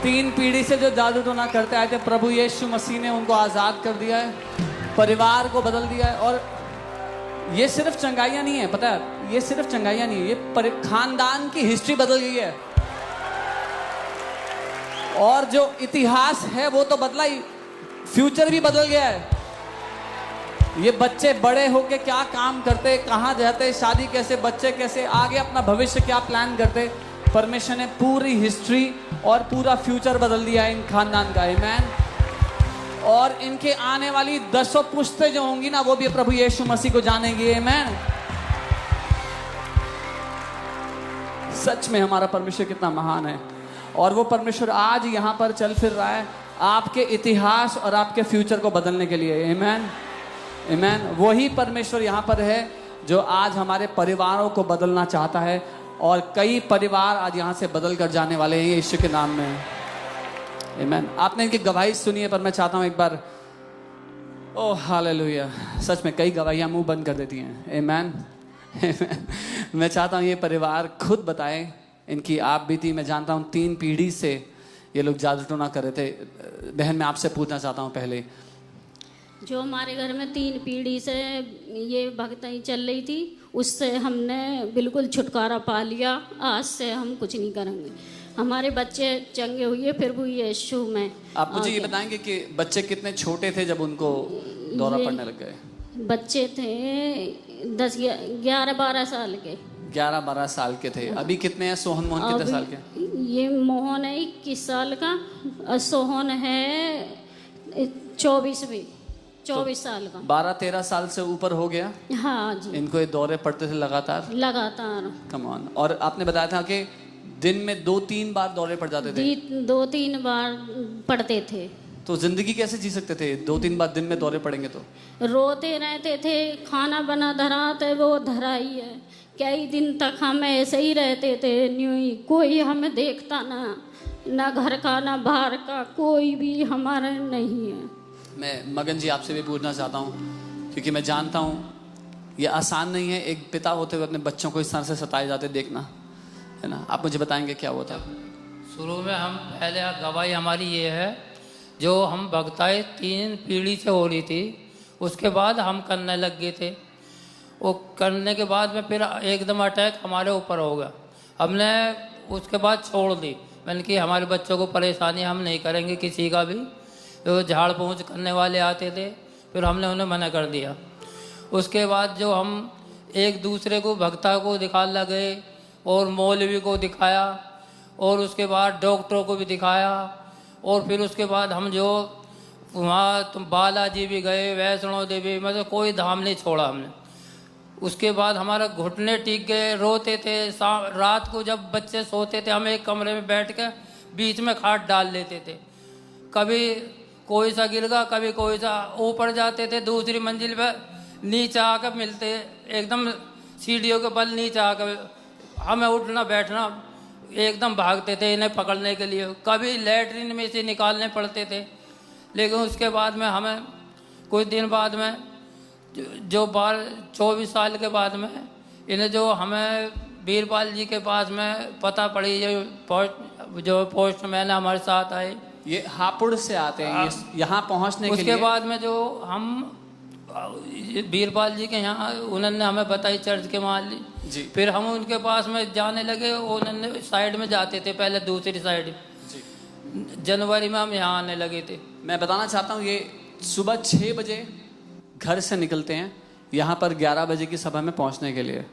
3 पीढ़ी से जो जादू टोना करते आए थे, प्रभु यीशु मसीह ने उनको आज़ाद कर दिया है, परिवार को बदल दिया है। और ये सिर्फ चंगाइयाँ नहीं है, पता है, ये सिर्फ चंगाइयाँ नहीं है, ये खानदान की हिस्ट्री बदल गई है। और जो इतिहास है वो तो बदला ही, फ्यूचर भी बदल गया है। ये बच्चे बड़े होके क्या काम करते, कहाँ जाते, शादी कैसे, बच्चे कैसे, आगे अपना भविष्य क्या प्लान करते, परमेश्वर ने पूरी हिस्ट्री और पूरा फ्यूचर बदल दिया है इन खानदान का। आमीन। और इनके आने वाली 10 पुश्तें जो होंगी ना, वो भी प्रभु यीशु मसीह को जानेंगी। आमीन। सच में हमारा परमेश्वर कितना महान है, और वो परमेश्वर आज यहाँ पर चल फिर रहा है आपके इतिहास और आपके फ्यूचर को बदलने के लिए। आमीन, आमीन। वही परमेश्वर यहाँ पर है जो आज हमारे परिवारों को बदलना चाहता है, और कई परिवार आज यहाँ से बदल कर जाने वाले हैं यीशु के नाम में। आमीन। आपने इनकी गवाही सुनी है, पर मैं चाहता हूँ एक बार, ओह हालेलुया, सच में कई गवाहियाँ मुंह बंद कर देती हैं। आमीन। मैं चाहता हूँ ये परिवार खुद बताएं इनकी आप बीती। मैं जानता हूँ 3 पीढ़ी से ये लोग जादू टोना कर रहे थे। बहन, मैं आपसे पूछना चाहता हूँ पहले, जो हमारे घर में 3 पीढ़ी से ये भक्ति चल रही थी, उससे हमने बिल्कुल छुटकारा पा लिया। आज से हम कुछ नहीं करेंगे। हमारे बच्चे चंगे हुए फिर भी यीशु में। आप मुझे ये बताएंगे कि बच्चे कितने छोटे थे जब उनको दौरा पड़ने लग गए? बच्चे थे 11-12 साल के। 11-12 साल के थे। अभी कितने हैं? सोहन मोहन कितने साल के? ये मोहन है 21 साल का और सोहन है 24 साल का। 12-13 साल से ऊपर हो गया। हाँ जी। इनको ये दौरे पड़ते थे लगातार। Come on. और आपने बताया था कि दिन में 2-3 बार दौरे पड़ जाते थे। 2-3 बार पड़ते थे। तो जिंदगी कैसे जी सकते थे 2-3 बार दिन में दौरे पड़ेंगे तो? रोते रहते थे। खाना बना धराते वो धराई है। कई दिन तक हम ऐसे ही रहते थे, न्यू ही। कोई हमें देखता ना घर का ना बाहर का, कोई भी हमारा नहीं है। मैं मगन जी आपसे भी पूछना चाहता हूँ, क्योंकि मैं जानता हूँ ये आसान नहीं है एक पिता होते हुए अपने बच्चों को इस तरह से सताए जाते देखना, है ना। आप मुझे बताएंगे क्या हुआ था? शुरू में हम पहले गवाही हमारी ये है, जो हम भक्ताएं 3 पीढ़ी से हो रही थी, उसके बाद हम करने लग गए थे। वो करने के बाद में फिर एकदम अटैक हमारे ऊपर हो गया। हमने उसके बाद छोड़ दी। मैंने कि हमारे बच्चों को परेशानी हम नहीं करेंगे किसी का भी। तो झाड़ पहुँच करने वाले आते थे, फिर हमने उन्हें मना कर दिया। उसके बाद जो हम एक दूसरे को भक्ता को दिखा लगे, और मौलवी को दिखाया, और उसके बाद डॉक्टरों को भी दिखाया, और फिर उसके बाद हम जो वहाँ तुम बालाजी भी गए, वैष्णो देवी, मतलब कोई धाम नहीं छोड़ा हमने। उसके बाद हमारा घुटने टिक गए, रोते थे। रात को जब बच्चे सोते थे, हम एक कमरे में बैठ के बीच में खाट डाल लेते थे। कभी कोई सा गिर गया, कभी कोई सा ऊपर जाते थे, दूसरी मंजिल पर नीचे आकर मिलते, एकदम सीढ़ियों के बल नीचे आकर हमें उठना बैठना, एकदम भागते थे इन्हें पकड़ने के लिए। कभी लैट्रिन में से निकालने पड़ते थे। लेकिन उसके बाद में हमें कुछ दिन बाद में जो 24 साल के बाद में इन्हें जो हमें बीरपाल जी के पास में पता पड़ी, जो पोस्टमैन हमारे साथ आए, ये हापुड़ से आते हैं यहाँ पहुँचने के लिए। उसके बाद में जो हम बीरपाल जी के यहाँ, उन्होंने हमें बताई चर्च के माली जी। फिर हम उनके पास में जाने लगे। उन्होंने साइड में जाते थे, पहले दूसरी साइड। जनवरी में हम यहाँ आने लगे थे। मैं बताना चाहता हूँ, ये सुबह 6 बजे घर से निकलते हैं, यहाँ पर 11 बजे की सभा में पहुँचने के लिए।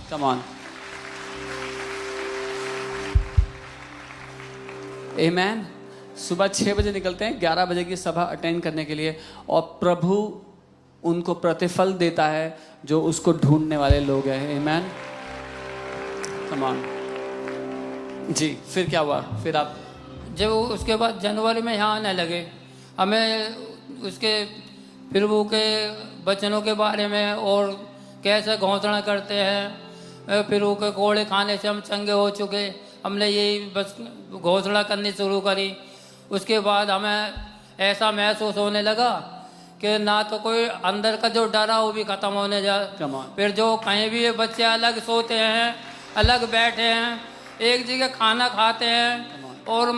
Come on. आमीन। सुबह 6 बजे निकलते हैं, 11 बजे की सभा अटेंड करने के लिए, और प्रभु उनको प्रतिफल देता है जो उसको ढूंढने वाले लोग हैं। आमीन। कम ऑन जी। फिर क्या हुआ? फिर आप जब उसके बाद जनवरी में यहाँ आने लगे, हमें उसके फिर वो के बचनों के बारे में, और कैसे घोषणा करते हैं, फिर वो के कोड़े खाने से हम चंगे हो चुके। हमने यही बस घोषणा करनी शुरू करी। उसके बाद हमें ऐसा महसूस होने लगा कि ना तो कोई अंदर का जो डर है वो भी ख़त्म होने जाए। फिर जो कहीं भी ये बच्चे अलग सोते हैं, अलग बैठे हैं, एक जगह खाना खाते हैं, और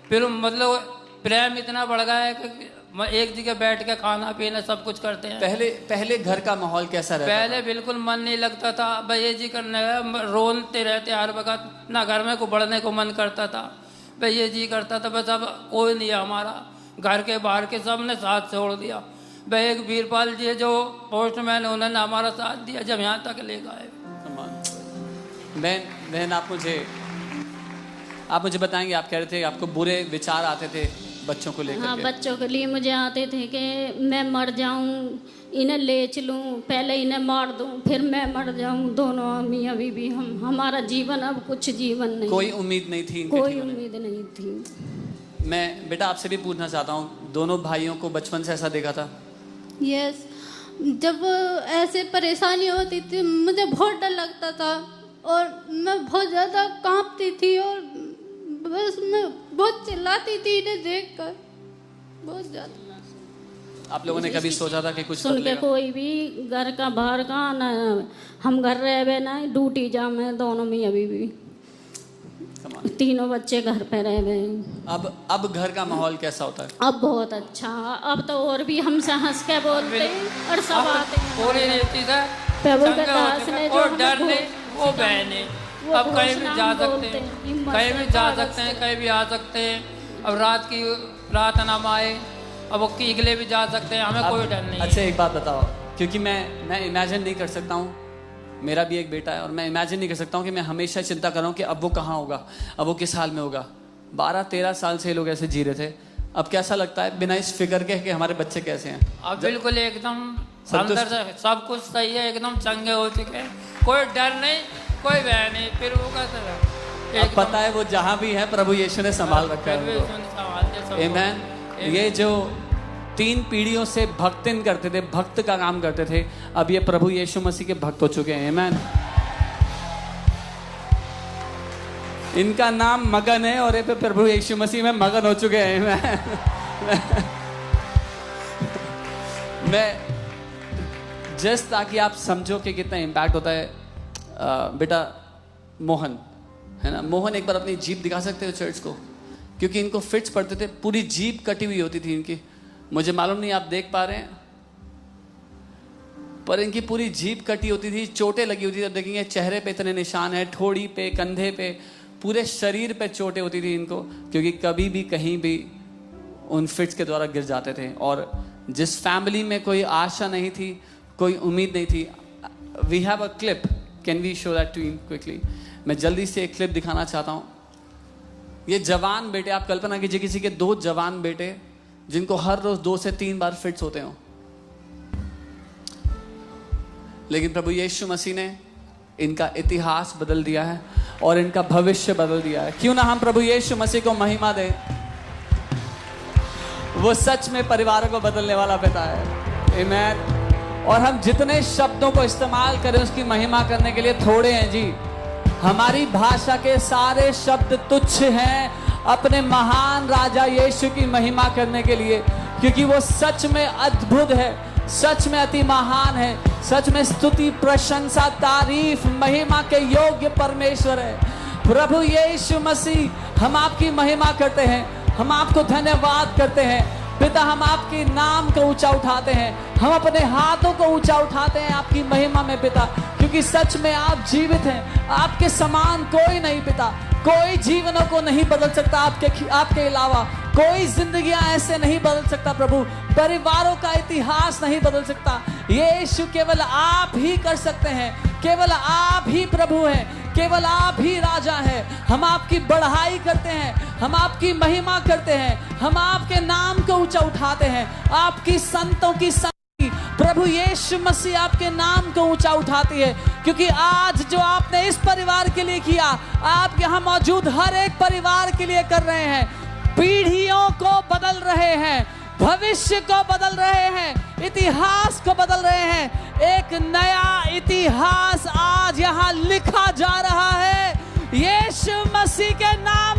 फिर मतलब प्रेम इतना बढ़ गया है कि एक जगह बैठ के खाना पीना सब कुछ करते हैं। पहले घर का माहौल कैसा रहता पहले बिल्कुल मन नहीं लगता था, भैया जी करने रोते रहते हर वक्त, ना घर में को बढ़ने को मन करता था, भैया जी करता था, बस अब कोई नहीं है हमारा, घर के बाहर के सब ने साथ छोड़ दिया। भाई एक वीरपाल जी है जो पोस्टमैन, उन्होंने हमारा साथ दिया जब यहाँ तक ले गए। बहन आप मुझे बताएंगे, आप कह रहे थे आपको बुरे विचार आते थे बच्चों को लेकर। हाँ, बच्चों के लिए मुझे आते थे कि मैं मर जाऊं, इन्हें ले चलूं, पहले इन्हें मार दूं, फिर मैं मर जाऊं। दोनों मियां बीवी हमारा जीवन अब कुछ जीवन नहीं, कोई उम्मीद नहीं थी, कोई उम्मीद नहीं थी। मैं बेटा आपसे भी पूछना चाहता हूँ, दोनों भाइयों को बचपन से ऐसा देखा था? यस, जब ऐसे परेशानी होती थी मुझे बहुत डर लगता था और मैं बहुत ज़्यादा कांपती थी और बस मैं बहुत चिल्लाती थी इन्हें देखकर, बहुत ज़्यादा। आप लोगों ने कभी सोचा था कि कुछ सुन के कोई भी घर का बाहर का ना, हम घर रहे ना, ड्यूटी जामे दोनों मियां बीवी, तीनों बच्चे घर पे रह गए। अब घर का माहौल कैसा होता है? अब बहुत अच्छा, अब तो और भी हमसे हंस के बोलते हैं और सब आते हैं। पूरी रीति से प्रभु के दास ने जो और डर नहीं, वो बहने अब कहीं भी जा सकते हैं, कहीं भी जा सकते हैं, कहीं भी आ सकते हैं। अब रात की प्रार्थना में आए, अब वो कीगले भी जा सकते हैं, हमें कोई डर नहीं। अच्छा एक बात बताओ, क्योंकि मैं इमेजिन नहीं कर सकता हूँ, मेरा भी एक बेटा है और मैं इमेजिन नहीं कर सकता हूँ कि मैं हमेशा चिंता कर रहा हूँ कि अब वो कहाँ होगा, अब वो किस हाल में होगा। 12-13 साल से ये लोग ऐसे जी रहे थे, अब कैसा लगता है बिना इस फिक्र के कि हमारे बच्चे कैसे हैं? अब बिल्कुल एकदम अंदर से सब कुछ सही है, एकदम चंगे हो चुके हैं, कोई डर नहीं, कोई भय नहीं। फिर वो कैसे अब पता है वो जहाँ भी है प्रभु यीशु ने संभाल रखा है। आमीन। ये जो 3 पीढ़ियों से भक्तिन करते थे, भक्त का काम करते थे, अब ये प्रभु यीशु मसीह के भक्त हो चुके हैं। आमीन। इनका नाम मगन है और ये प्रभु यीशु मसीह में मगन हो चुके हैं। मैं जस्ट ताकि आप समझो कि कितना इम्पैक्ट होता है। बेटा मोहन है ना, मोहन एक बार अपनी जीभ दिखा सकते हो चर्च को, क्योंकि इनको फिट्स पड़ते थे, पूरी जीभ कटी हुई होती थी इनकी। मुझे मालूम नहीं आप देख पा रहे हैं, पर इनकी पूरी जीभ कटी होती थी, चोटें लगी होती थी। अब देखेंगे चेहरे पे इतने निशान है, ठोड़ी पे, कंधे पे, पूरे शरीर पे चोटें होती थी इनको, क्योंकि कभी भी कहीं भी उन फिट्स के द्वारा गिर जाते थे। और जिस फैमिली में कोई आशा नहीं थी, कोई उम्मीद नहीं थी। We have a clip, can we show that to you quickly? मैं जल्दी से एक क्लिप दिखाना चाहता हूँ। ये जवान बेटे, आप कल्पना कीजिए किसी के 2 जवान बेटे जिनको हर रोज 2 से 3 बार फिट्स होते हो, लेकिन प्रभु यीशु मसीह ने इनका इतिहास बदल दिया है और इनका भविष्य बदल दिया है। क्यों ना हम प्रभु यीशु मसीह को महिमा दें। वो सच में परिवारों को बदलने वाला पिता है। आमीन। और हम जितने शब्दों को इस्तेमाल करें उसकी महिमा करने के लिए थोड़े हैं जी। हमारी भाषा के सारे शब्द तुच्छ हैं अपने महान राजा यीशु की महिमा करने के लिए, क्योंकि वो सच में अद्भुत है, सच में अति महान है, सच में स्तुति, प्रशंसा, तारीफ, महिमा के योग्य परमेश्वर है। प्रभु यीशु मसीह, हम आपकी महिमा करते हैं, हम आपको धन्यवाद करते हैं पिता। हम आपके नाम को ऊंचा उठाते हैं, हम अपने हाथों को ऊंचा उठाते हैं आपकी महिमा में पिता, क्योंकि सच में आप जीवित हैं। आपके समान कोई नहीं पिता, कोई जीवनों को नहीं बदल सकता आपके अलावा, कोई जिंदगियां ऐसे नहीं बदल सकता प्रभु, परिवारों का इतिहास नहीं बदल सकता। यीशु केवल आप ही कर सकते हैं, केवल आप ही प्रभु हैं, केवल आप ही राजा हैं। हम आपकी बढ़ाई करते हैं, हम आपकी महिमा करते हैं, हम आपके नाम को ऊंचा उठाते हैं। आपकी संतों की प्रभु यीशु मसीह आपके नाम को ऊंचा उठाती है, क्योंकि आज जो आपने इस परिवार के लिए किया, आप यहाँ मौजूद हर एक परिवार के लिए कर रहे हैं। पीढ़ियों को बदल रहे हैं, भविष्य को बदल रहे हैं, इतिहास को बदल रहे हैं। एक नया इतिहास आज यहाँ लिखा जा रहा है यीशु मसीह के नाम